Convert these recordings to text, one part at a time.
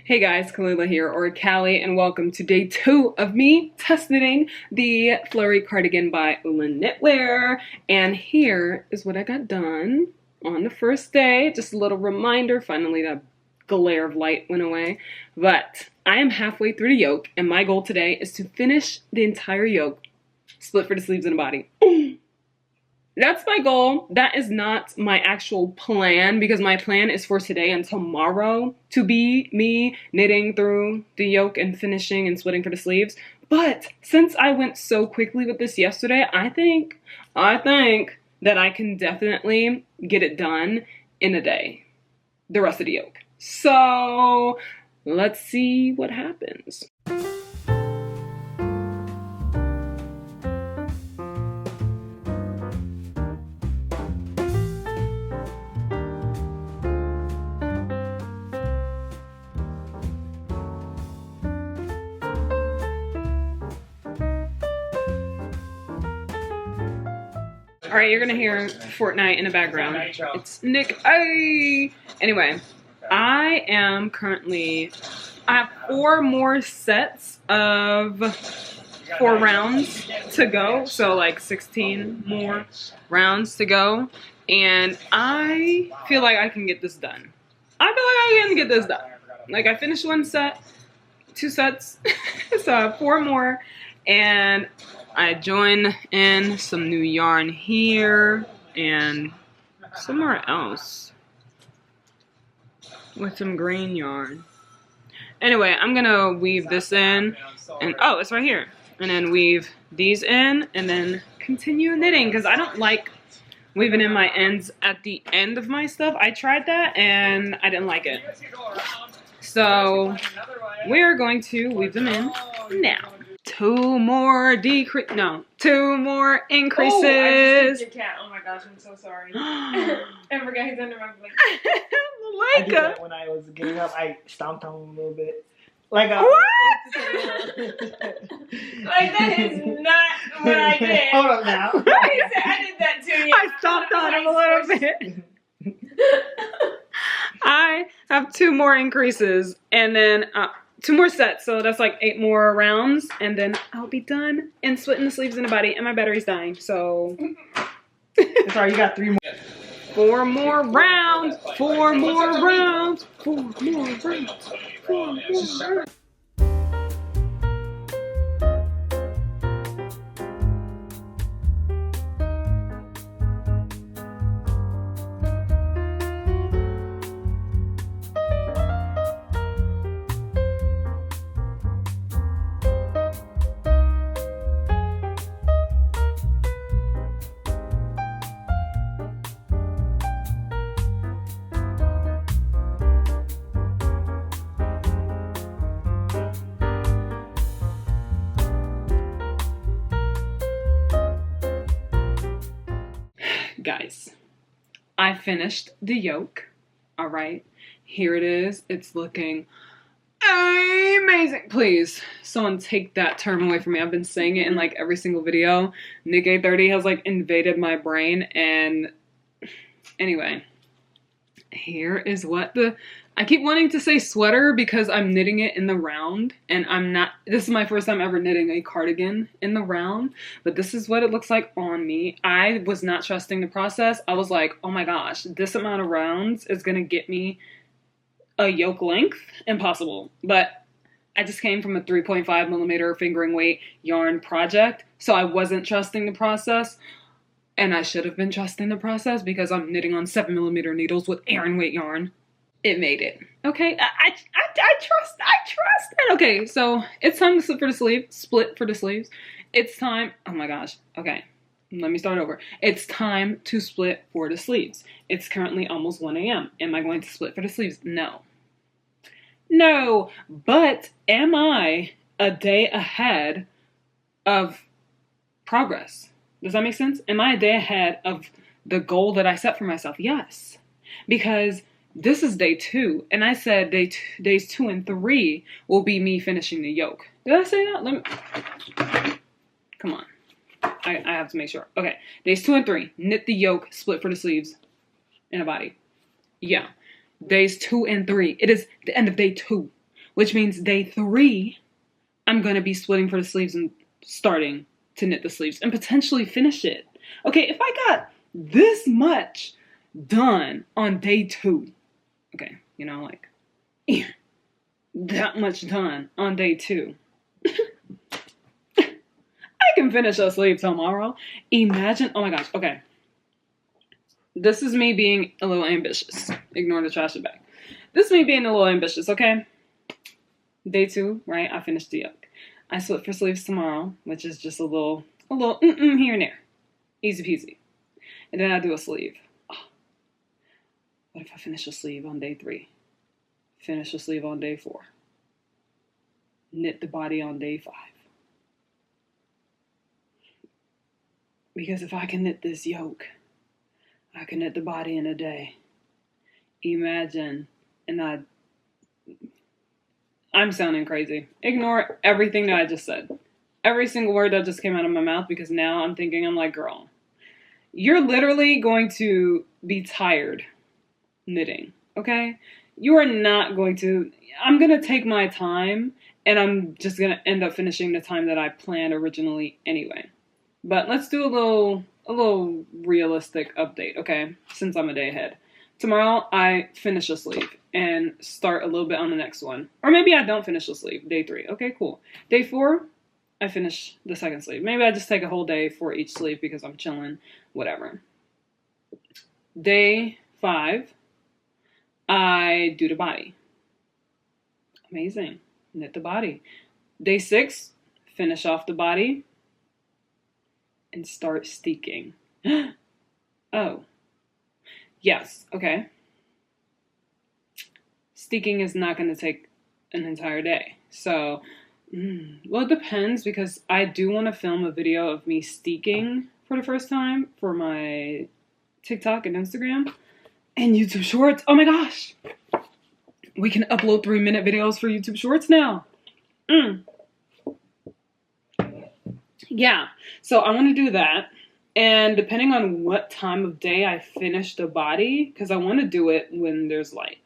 Hey guys, Kalila here, or Callie, and welcome to day 2 of me test knitting the Flurry Cardigan by Ullin Knitwear. And here is what I got done on the first day. Just a little reminder, finally the glare of light went away. But I am halfway through the yoke, and my goal today is to finish the entire yoke, split for the sleeves and the body. That's my goal. That is not my actual plan, because my plan is for today and tomorrow to be me knitting through the yoke and finishing and splitting for the sleeves. But since I went so quickly with this yesterday, I think that I can definitely get it done in a day, the rest of the yoke. So let's see what happens. Alright, you're gonna hear Fortnite in the background. It's Nick. Hey! Anyway, I have 4 more sets of 4 rounds to go. So like 16 more rounds to go. And I feel like I can get this done. Like I finished 1 set, 2 sets, so I have 4 more. And I join in some new yarn here and somewhere else with some green yarn. Anyway, I'm gonna weave this in, and oh, it's right here. And then weave these in and then continue knitting, because I don't like weaving in my ends at the end of my stuff. I tried that and I didn't like it. So we're going to weave them in now. 2 more increases. Oh, I just hit the cat. Oh my gosh, I'm so sorry. I forgot he's under my blanket. I did that when I was getting up. I stomped on him a little bit. Like a Like that is not what I did. Hold on now. I did that too. Yeah. I stomped on him a little bit. I have 2 more increases and then 2 more sets, so that's like 8 more rounds, and then I'll be done and splitting the sleeves in the body, and my battery's dying, so. Sorry, you got 3 more. 4 more rounds, 4 more rounds, 4 more rounds, 4 more rounds. Guys, I finished the yoke. All right, here it is. It's looking amazing. Please, someone take that term away from me. I've been saying it in like every single video. Nick 830 has like invaded my brain. And anyway, here is what I keep wanting to say sweater because I'm knitting it in the round, and this is my first time ever knitting a cardigan in the round, but this is what it looks like on me. I was not trusting the process. I was like, oh my gosh, this amount of rounds is gonna get me a yoke length? Impossible. But I just came from a 3.5 millimeter fingering weight yarn project, so I wasn't trusting the process. And I should have been trusting the process because I'm knitting on 7 millimeter needles with Aran weight yarn. It made it. Okay, I trust it. Okay, so it's time to split for the sleeves. It's time, oh my gosh, okay, let me start over. It's time to split for the sleeves. It's currently almost 1 a.m. Am I going to split for the sleeves? No. No, but am I a day ahead of progress? Does that make sense? Am I a day ahead of the goal that I set for myself? Yes, because this is day 2, and I said days 2 and 3 will be me finishing the yoke. Did I say that? Come on. I have to make sure. Okay, days 2 and 3, knit the yoke, split for the sleeves and a body. Yeah, days 2 and 3. It is the end of day 2. which means day 3, I'm going to be splitting for the sleeves and starting to knit the sleeves and potentially finish it. Okay, if I got this much done on day 2, okay, you know, like, that much done on day 2. I can finish a sleeve tomorrow. Imagine, oh my gosh, okay. This is me being a little ambitious. Ignore the trash bag. This is me being a little ambitious, okay? Day 2, right? I finished the yoke. I split for sleeves tomorrow, which is just a little here and there. Easy peasy. And then I do a sleeve. Oh, what if I finish a sleeve on day 3? Finish a sleeve on day 4. Knit the body on day 5. Because if I can knit this yoke, I can knit the body in a day. Imagine, and I'm sounding crazy. Ignore everything that I just said. Every single word that just came out of my mouth, because now I'm thinking, I'm like, girl, you're literally going to be tired knitting, okay? You are not going to, I'm going to take my time, and I'm just going to end up finishing the time that I planned originally anyway. But let's do a little realistic update, okay? Since I'm a day ahead. Tomorrow, I finish a sleeve and start a little bit on the next one. Or maybe I don't finish the sleeve, day 3. Okay, cool. Day 4, I finish the second sleeve. Maybe I just take a whole day for each sleeve because I'm chilling, whatever. Day 5, I do the body. Amazing. Knit the body. Day 6, finish off the body and start steeking. Oh. Yes, okay. Steeking is not going to take an entire day. So, well, it depends, because I do want to film a video of me steeking for the first time for my TikTok and Instagram and YouTube Shorts. Oh my gosh. We can upload 3-minute videos for YouTube Shorts now. Yeah, so I want to do that. And depending on what time of day I finish the body, because I want to do it when there's light.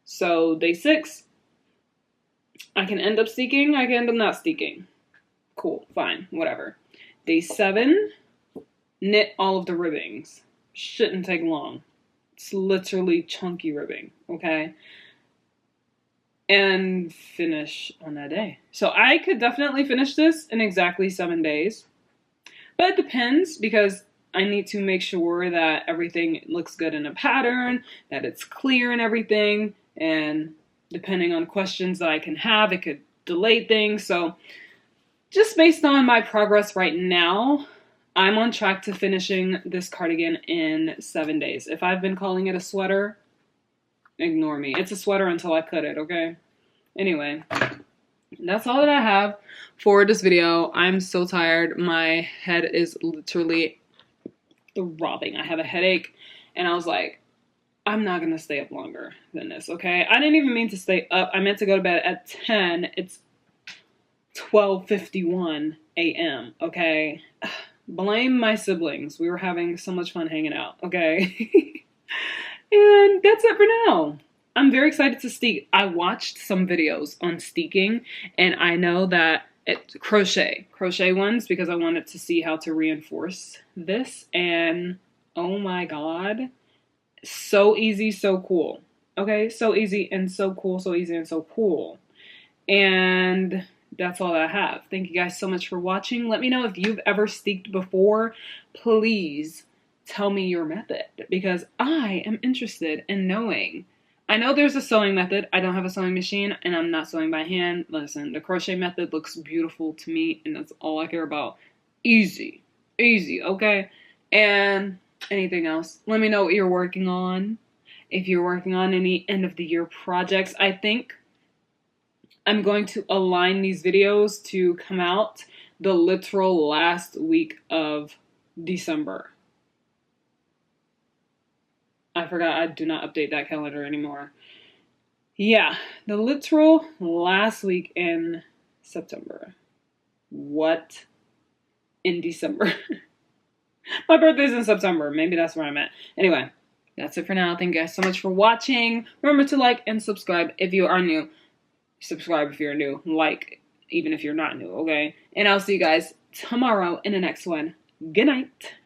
So day 6, I can end up steeking, I can end up not steeking. Cool, fine, whatever. Day 7, knit all of the ribbings. Shouldn't take long. It's literally chunky ribbing, okay? And finish on that day. So I could definitely finish this in exactly 7 days. But it depends, because I need to make sure that everything looks good in a pattern, that it's clear and everything. And depending on questions that I can have, it could delay things. So just based on my progress right now, I'm on track to finishing this cardigan in 7 days. If I've been calling it a sweater, ignore me. It's a sweater until I cut it, okay? Anyway, that's all that I have for this video. I'm so tired. My head is literally throbbing. I have a headache, and I was like, I'm not going to stay up longer than this, okay? I didn't even mean to stay up. I meant to go to bed at 10. It's 12:51 a.m., okay? Blame my siblings. We were having so much fun hanging out, okay? And that's it for now. I'm very excited to steek. I watched some videos on steeking, and I know that it's crochet ones, because I wanted to see how to reinforce this, and oh my god, so easy, so cool. Okay, so easy and so cool, so easy and so cool. And that's all I have. Thank you guys so much for watching. Let me know if you've ever steeked before. Please tell me your method, because I am interested in knowing. I know there's a sewing method. I don't have a sewing machine, and I'm not sewing by hand. Listen, the crochet method looks beautiful to me, and that's all I care about. Easy, okay? And anything else, let me know what you're working on. If you're working on any end of the year projects, I think I'm going to align these videos to come out the literal last week of December. I forgot I do not update that calendar anymore. Yeah, the literal last week in September. What? In December. My birthday's in September. Maybe that's where I'm at. Anyway, that's it for now. Thank you guys so much for watching. Remember to like and subscribe if you are new. subscribe if you're new, like even if you're not new, okay? And I'll see you guys tomorrow in the next one. Good night.